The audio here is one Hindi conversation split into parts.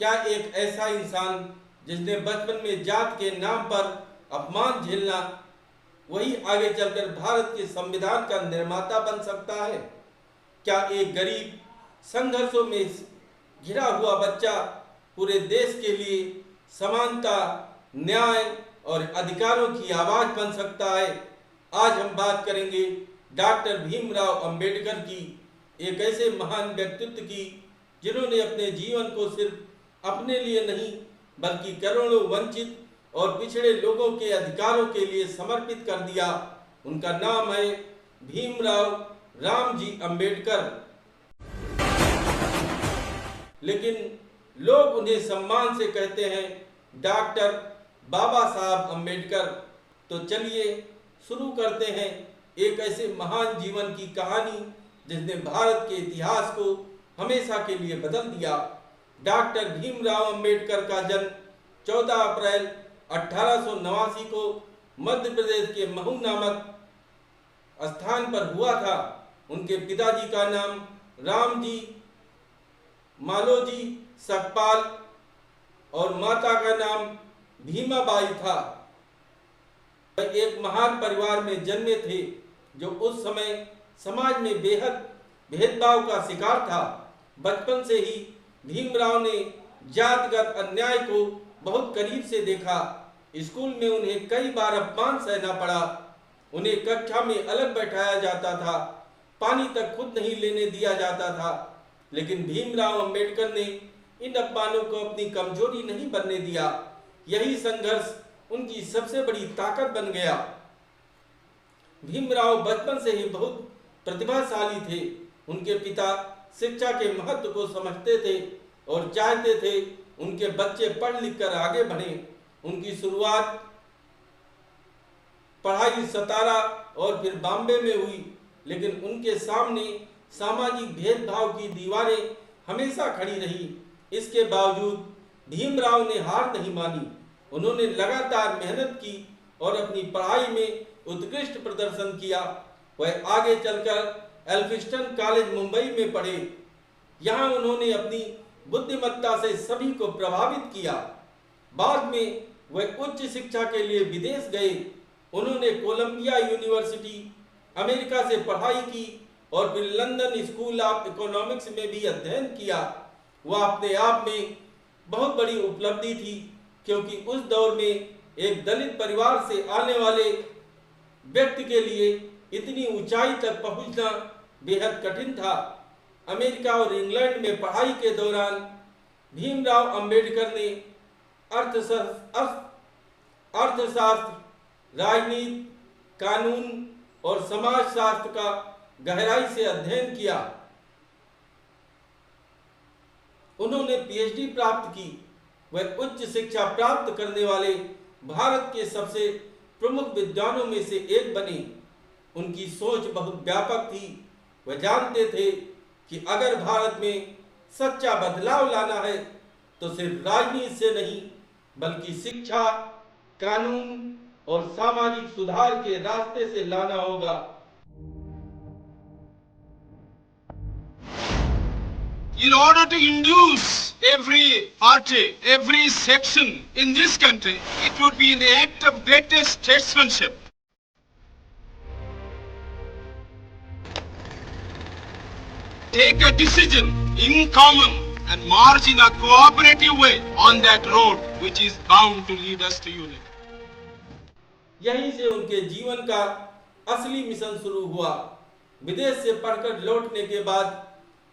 क्या एक ऐसा इंसान जिसने बचपन में जात के नाम पर अपमान झेलना, वही आगे चलकर भारत के संविधान का निर्माता बन सकता है? क्या एक गरीब, संघर्षों में घिरा हुआ बच्चा पूरे देश के लिए समानता, न्याय और अधिकारों की आवाज बन सकता है? आज हम बात करेंगे डॉक्टर भीमराव अंबेडकर की, एक ऐसे महान व्यक्तित्व की जिन्होंने अपने जीवन को सिर्फ अपने लिए नहीं बल्कि करोड़ों वंचित और पिछड़े लोगों के अधिकारों के लिए समर्पित कर दिया। उनका नाम है भीमराव रामजी अंबेडकर। लेकिन लोग उन्हें सम्मान से कहते हैं डॉक्टर बाबा साहब अंबेडकर। तो चलिए शुरू करते हैं एक ऐसे महान जीवन की कहानी जिसने भारत के इतिहास को हमेशा के लिए बदल दिया। डॉक्टर भीमराव अंबेडकर का जन्म 14 अप्रैल 1889 को मध्य प्रदेश के महू नामक स्थान पर हुआ था। उनके पिताजी का नाम रामजी मालोजी सकपाल और माता का नाम भीमाबाई था। वह एक महान परिवार में जन्मे थे जो उस समय समाज में बेहद भेदभाव का शिकार था। बचपन से ही भीमराव ने जातिगत अन्याय को बहुत करीब से देखा। स्कूल में उन्हें कई बार अपमान सहना पड़ा। उन्हें कक्षा में अलग बैठाया जाता था, पानी तक खुद नहीं लेने दिया जाता था। लेकिन भीमराव अंबेडकर ने इन अपमानों को अपनी कमजोरी नहीं बनने दिया। यही संघर्ष उनकी सबसे बड़ी ताकत बन गया। भीमराव बचपन से ही बहुत प्रतिभाशाली थे। उनके पिता शिक्षा के महत्व को समझते थे और चाहते थे उनके बच्चे पढ़ लिख कर आगे बढ़ें। उनकी शुरुआत पढ़ाई सतारा और फिर बॉम्बे में हुई, लेकिन उनके सामने सामाजिक भेदभाव की दीवारें हमेशा खड़ी रही। इसके बावजूद भीमराव ने हार नहीं मानी। उन्होंने लगातार मेहनत की और अपनी पढ़ाई में उत्कृष्ट प्रदर्शन किया। वह आगे चलकर एल्फिंस्टन कॉलेज मुंबई में पढ़े। यहाँ उन्होंने अपनी बुद्धिमत्ता से सभी को प्रभावित किया। बाद में वह उच्च शिक्षा के लिए विदेश गए। उन्होंने कोलंबिया यूनिवर्सिटी अमेरिका से पढ़ाई की और फिर लंदन स्कूल ऑफ इकोनॉमिक्स में भी अध्ययन किया। वह अपने आप में बहुत बड़ी उपलब्धि थी, क्योंकि उस दौर में एक दलित परिवार से आने वाले व्यक्ति के लिए इतनी ऊंचाई तक पहुंचना बेहद कठिन था। अमेरिका और इंग्लैंड में पढ़ाई के दौरान भीमराव अंबेडकर ने अर्थशास्त्र, राजनीति, कानून और समाजशास्त्र का गहराई से अध्ययन किया। उन्होंने पीएचडी प्राप्त की। वह उच्च शिक्षा प्राप्त करने वाले भारत के सबसे प्रमुख विद्वानों में से एक बने। उनकी सोच बहुत व्यापक थी। वह जानते थे कि अगर भारत में सच्चा बदलाव लाना है तो सिर्फ राजनीति से नहीं बल्कि शिक्षा, कानून और सामाजिक सुधार के रास्ते से लाना होगा। In order to induce every party, every section in this country, it would be an act of greatest statesmanship. Take a decision in common and march in a cooperative way on that road which is bound to lead us to unity. यहीं से उनके जीवन का असली मिशन शुरू हुआ। विदेश से पढ़कर लौटने के बाद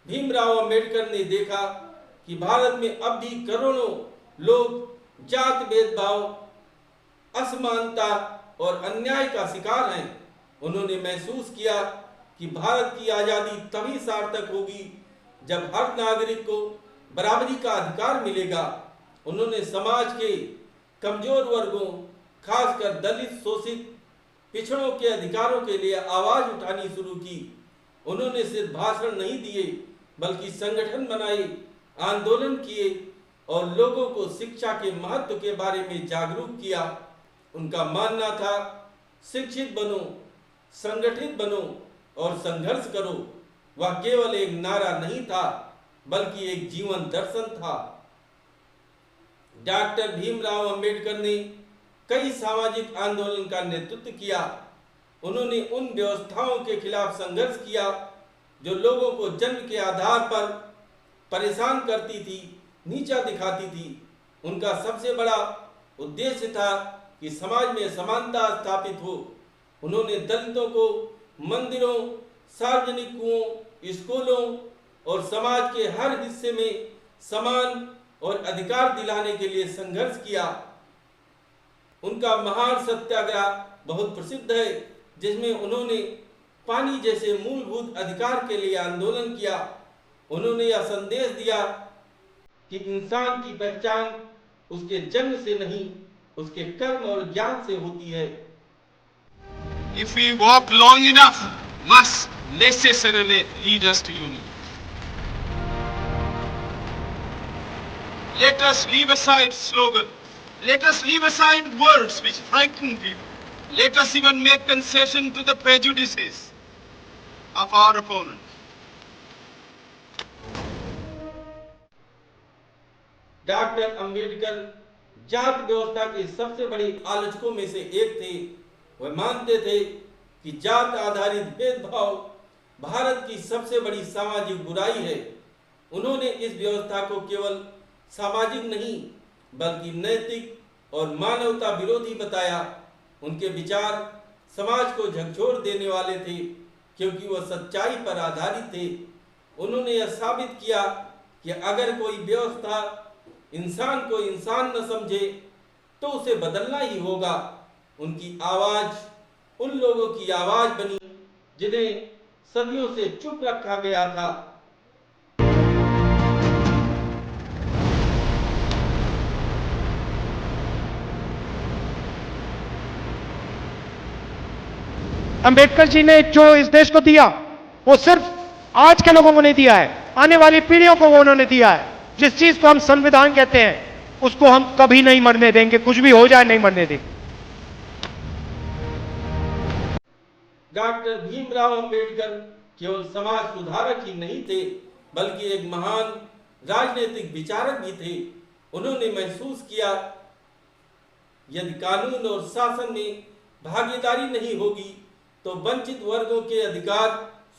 भीमराव अंबेडकर ने देखा कि भारत में अब भी करोड़ों लोग जाति भेदभाव, असमानता और अन्याय का शिकार हैं। उन्होंने महसूस किया कि भारत की आज़ादी तभी सार्थक होगी जब हर नागरिक को बराबरी का अधिकार मिलेगा। उन्होंने समाज के कमजोर वर्गों, खासकर दलित, शोषित, पिछड़ों के अधिकारों के लिए आवाज उठानी शुरू की। उन्होंने सिर्फ भाषण नहीं दिए बल्कि संगठन बनाए, आंदोलन किए और लोगों को शिक्षा के महत्व के बारे में जागरूक किया। उनका मानना था, शिक्षित बनो, संगठित बनो और संघर्ष करो। वह केवल एक नारा नहीं था बल्कि एक जीवन दर्शन था। डॉक्टर भीमराव अंबेडकर ने कई सामाजिक आंदोलन का नेतृत्व किया। उन्होंने उन व्यवस्थाओं के खिलाफ संघर्ष किया जो लोगों को जन्म के आधार पर परेशान करती थी, नीचा दिखाती थी। उनका सबसे बड़ा उद्देश्य था कि समाज में समानता स्थापित हो। उन्होंने दलितों को मंदिरों, सार्वजनिक कुओं, स्कूलों और समाज के हर हिस्से में समान और अधिकार दिलाने के लिए संघर्ष किया। उनका महान सत्याग्रह बहुत प्रसिद्ध है, जिसमें उन्होंने पानी जैसे मूलभूत अधिकार के लिए आंदोलन किया। उन्होंने यह संदेश दिया कि इंसान की पहचान उसके जन्म से नहीं, उसके कर्म और ज्ञान से होती है। If we walk long enough, must necessarily lead us to unity. Let us leave aside slogans. Let us leave aside words which frighten people. Let us even make concession to the prejudices of our opponents. Doctor Ambedkar जाति व्यवस्था के सबसे बड़े आलोचकों में से एक थे। वह मानते थे कि जात आधारित भेदभाव भारत की सबसे बड़ी सामाजिक बुराई है। उन्होंने इस व्यवस्था को केवल सामाजिक नहीं बल्कि नैतिक और मानवता विरोधी बताया। उनके विचार समाज को झकझोर देने वाले थे, क्योंकि वह सच्चाई पर आधारित थे। उन्होंने यह साबित किया कि अगर कोई व्यवस्था इंसान को इंसान न समझे तो उसे बदलना ही होगा। उनकी आवाज उन लोगों की आवाज बनी जिन्हें सदियों से चुप रखा गया था। अंबेडकर जी ने जो इस देश को दिया वो सिर्फ आज के लोगों को नहीं दिया है, आने वाली पीढ़ियों को वो उन्होंने दिया है। जिस चीज को हम संविधान कहते हैं उसको हम कभी नहीं मरने देंगे, कुछ भी हो जाए नहीं मरने देंगे। डॉक्टर भीमराव अंबेडकर केवल समाज सुधारक ही नहीं थे बल्कि एक महान राजनीतिक विचारक भी थे। उन्होंने महसूस किया यदि कानून और शासन में भागीदारी नहीं होगी तो वंचित वर्गों के अधिकार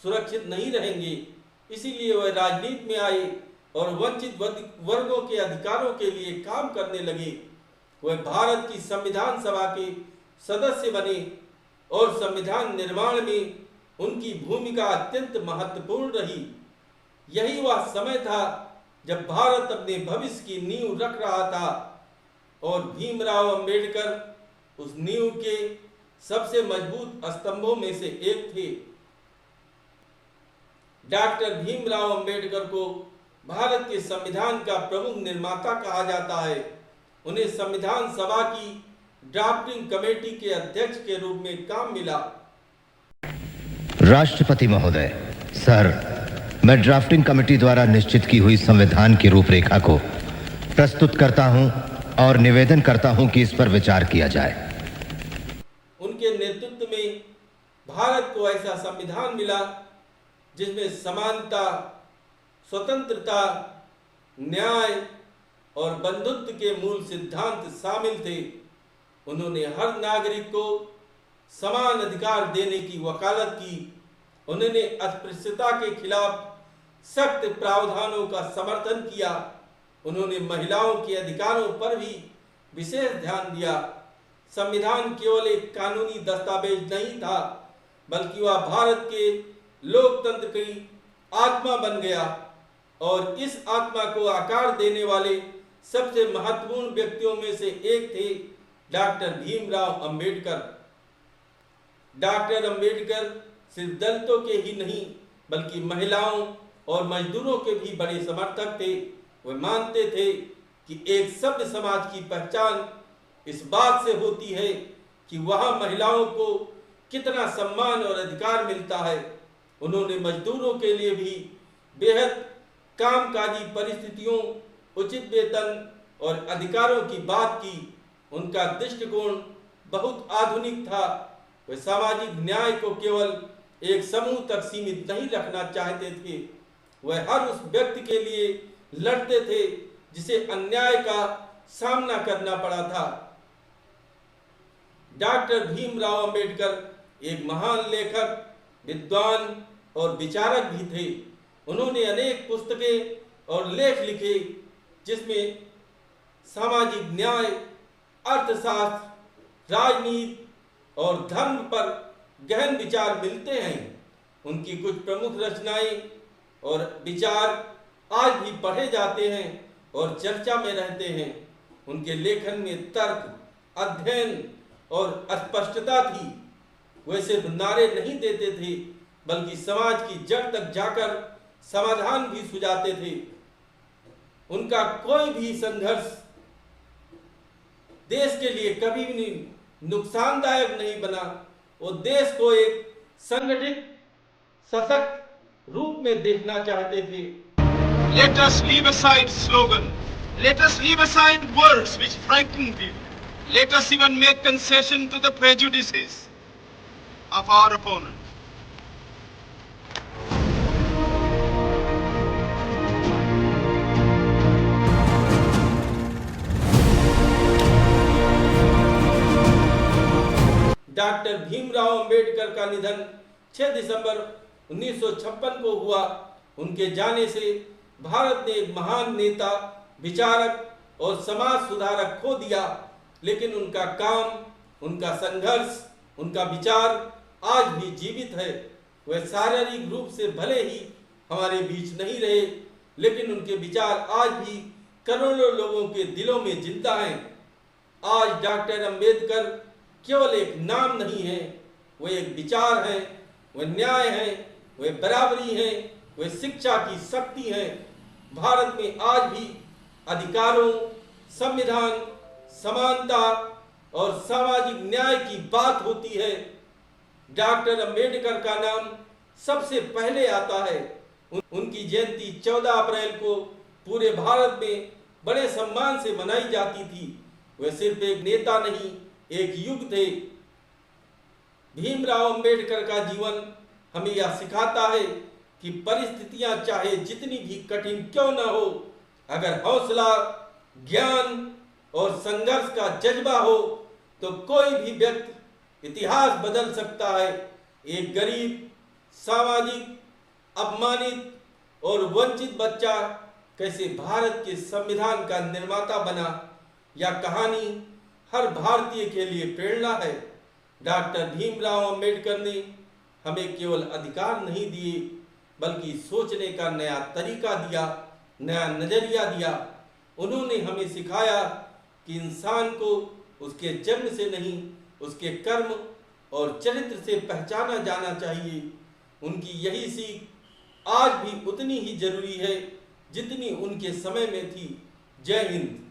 सुरक्षित नहीं रहेंगे। इसीलिए वह राजनीति में आए और वंचित वर्गों के अधिकारों के लिए काम करने लगे। वह भारत की संविधान सभा के सदस्य बने और संविधान निर्माण में उनकी भूमिका अत्यंत महत्वपूर्ण रही। यही वह समय था जब भारत अपने भविष्य की नींव रख रहा था और भीमराव अंबेडकर उस नींव के सबसे मजबूत स्तंभों में से एक थे। डॉक्टर भीमराव अंबेडकर को भारत के संविधान का प्रमुख निर्माता कहा जाता है। उन्हें संविधान सभा की ड्राफ्टिंग कमेटी के अध्यक्ष के रूप में काम मिला। राष्ट्रपति महोदय, सर, मैं ड्राफ्टिंग कमेटी द्वारा निश्चित की हुई संविधान की रूपरेखा को प्रस्तुत करता हूं और निवेदन करता हूं कि इस पर विचार किया जाए। उनके नेतृत्व में भारत को ऐसा संविधान मिला जिसमें समानता, स्वतंत्रता, न्याय और बंधुत्व के मूल सिद्धांत शामिल थे। उन्होंने हर नागरिक को समान अधिकार देने की वकालत की। उन्होंने अस्पृश्यता के खिलाफ सख्त प्रावधानों का समर्थन किया। उन्होंने महिलाओं के अधिकारों पर भी विशेष ध्यान दिया। संविधान केवल एक कानूनी दस्तावेज नहीं था बल्कि वह भारत के लोकतंत्र की आत्मा बन गया और इस आत्मा को आकार देने वाले सबसे महत्वपूर्ण व्यक्तियों में से एक थे डॉक्टर भीमराव अंबेडकर। डॉक्टर अंबेडकर सिर्फ दलितों के ही नहीं बल्कि महिलाओं और मजदूरों के भी बड़े समर्थक थे। वे मानते थे कि एक सभ्य समाज की पहचान इस बात से होती है कि वहां महिलाओं को कितना सम्मान और अधिकार मिलता है। उन्होंने मजदूरों के लिए भी बेहद कामकाजी परिस्थितियों, उचित वेतन और अधिकारों की बात की। उनका दृष्टिकोण बहुत आधुनिक था। वे सामाजिक न्याय को केवल एक समूह तक सीमित नहीं रखना चाहते थे। वह हर उस व्यक्ति के लिए लड़ते थे जिसे अन्याय का सामना करना पड़ा था। डॉक्टर भीमराव अंबेडकर एक महान लेखक, विद्वान और विचारक भी थे। उन्होंने अनेक पुस्तकें और लेख लिखे जिसमें सामाजिक न्याय, अर्थशास्त्र, राजनीति और धर्म पर गहन विचार मिलते हैं। उनकी कुछ प्रमुख रचनाएं और विचार आज भी पढ़े जाते हैं और चर्चा में रहते हैं। उनके लेखन में तर्क, अध्ययन और स्पष्टता थी। वे सिर्फ नारे नहीं देते थे बल्कि समाज की जड़ तक जाकर समाधान भी सुझाते थे। उनका कोई भी संघर्ष देश के लिए कभी भी नुकसानदायक नहीं बना। वो देश को एक संगठित, सशक्त रूप में देखना चाहते थे। Let us leave aside slogan. Let us leave aside words which frighten people. Let us even make concession to the prejudices of our opponent. Doctor Bhimrao Ambedkar का निधन 6 दिसंबर 1956 को हुआ। उनके जाने से भारत ने एक महान नेता, विचारक और समाज सुधारक खो दिया, लेकिन उनका काम, उनका संघर्ष, उनका विचार आज भी जीवित है। वे शारीरिक रूप से भले ही हमारे बीच नहीं रहे, लेकिन उनके विचार आज भी करोड़ों लोगों के दिलों में जिंदा हैं। आज डॉक्टर अंबेडकर केवल एक नाम नहीं है, वे एक विचार है, वे न्याय है, वे बराबरी है, वे शिक्षा की शक्ति है। भारत में आज भी अधिकारों, संविधान, समानता और सामाजिक न्याय की बात होती है। डॉक्टर अंबेडकर का नाम सबसे पहले आता है। उनकी जयंती 14 अप्रैल को पूरे भारत में बड़े सम्मान से मनाई जाती थी। वे सिर्फ एक नेता नहीं, एक युग थे। भीमराव अंबेडकर का जीवन हमें यह सिखाता है कि परिस्थितियां चाहे जितनी भी कठिन क्यों न हो, अगर हौसला, ज्ञान और संघर्ष का जज्बा हो तो कोई भी व्यक्ति इतिहास बदल सकता है। एक गरीब, सामाजिक, अपमानित और वंचित बच्चा कैसे भारत के संविधान का निर्माता बना, यह कहानी हर भारतीय के लिए प्रेरणा है। डॉक्टर भीमराव अंबेडकर ने हमें केवल अधिकार नहीं दिए बल्कि सोचने का नया तरीका दिया, नया नजरिया दिया। उन्होंने हमें सिखाया कि इंसान को उसके जन्म से नहीं, उसके कर्म और चरित्र से पहचाना जाना चाहिए। उनकी यही सीख आज भी उतनी ही जरूरी है जितनी उनके समय में थी। जय हिंद।